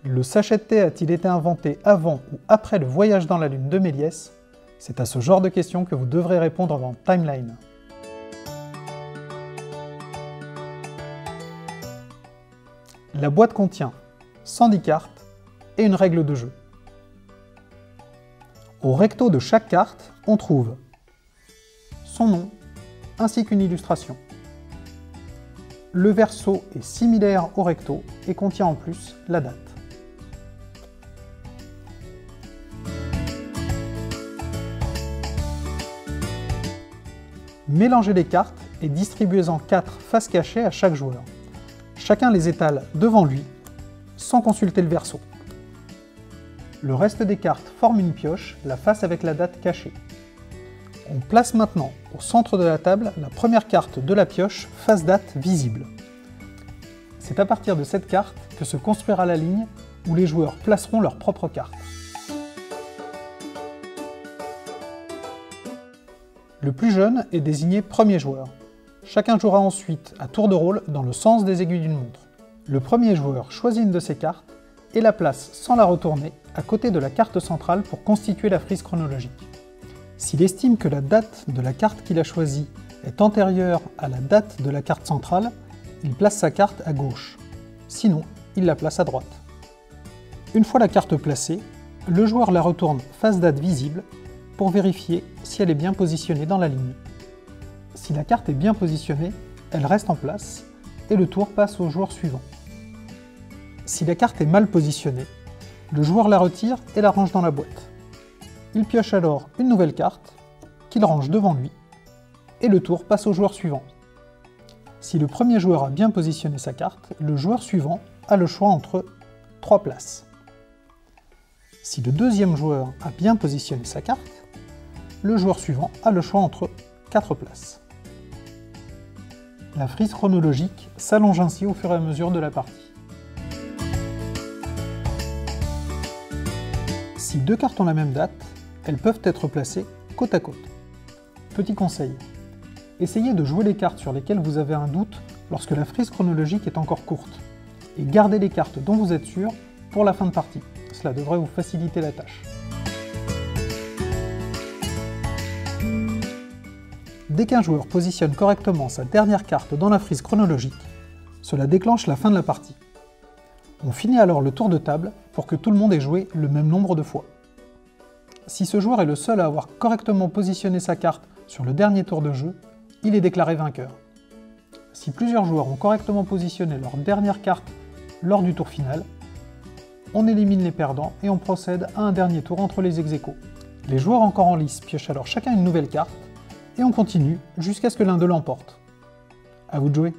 Le sachet de thé a-t-il été inventé avant ou après le voyage dans la Lune de Méliès? C'est à ce genre de questions que vous devrez répondre dans Timeline. La boîte contient 110 cartes et une règle de jeu. Au recto de chaque carte, on trouve son nom ainsi qu'une illustration. Le verso est similaire au recto et contient en plus la date. Mélangez les cartes et distribuez-en 4 faces cachées à chaque joueur. Chacun les étale devant lui, sans consulter le verso. Le reste des cartes forme une pioche, la face avec la date cachée. On place maintenant au centre de la table la première carte de la pioche face date visible. C'est à partir de cette carte que se construira la ligne où les joueurs placeront leurs propres cartes. Le plus jeune est désigné premier joueur. Chacun jouera ensuite à tour de rôle dans le sens des aiguilles d'une montre. Le premier joueur choisit une de ses cartes et la place sans la retourner à côté de la carte centrale pour constituer la frise chronologique. S'il estime que la date de la carte qu'il a choisie est antérieure à la date de la carte centrale, il place sa carte à gauche. Sinon, il la place à droite. Une fois la carte placée, le joueur la retourne face date visible pour vérifier si elle est bien positionnée dans la ligne. Si la carte est bien positionnée, elle reste en place et le tour passe au joueur suivant. Si la carte est mal positionnée, le joueur la retire et la range dans la boîte. Il pioche alors une nouvelle carte qu'il range devant lui et le tour passe au joueur suivant. Si le premier joueur a bien positionné sa carte, le joueur suivant a le choix entre 3 places. Si le deuxième joueur a bien positionné sa carte, le joueur suivant a le choix entre 4 places. La frise chronologique s'allonge ainsi au fur et à mesure de la partie. Si 2 cartes ont la même date, elles peuvent être placées côte à côte. Petit conseil, essayez de jouer les cartes sur lesquelles vous avez un doute lorsque la frise chronologique est encore courte, et gardez les cartes dont vous êtes sûr pour la fin de partie. Cela devrait vous faciliter la tâche. Dès qu'un joueur positionne correctement sa dernière carte dans la frise chronologique, cela déclenche la fin de la partie. On finit alors le tour de table pour que tout le monde ait joué le même nombre de fois. Si ce joueur est le seul à avoir correctement positionné sa carte sur le dernier tour de jeu, il est déclaré vainqueur. Si plusieurs joueurs ont correctement positionné leur dernière carte lors du tour final, on élimine les perdants et on procède à un dernier tour entre les ex-aequo. Les joueurs encore en lice piochent alors chacun une nouvelle carte, et on continue jusqu'à ce que l'un d'eux l'emporte. À vous de jouer.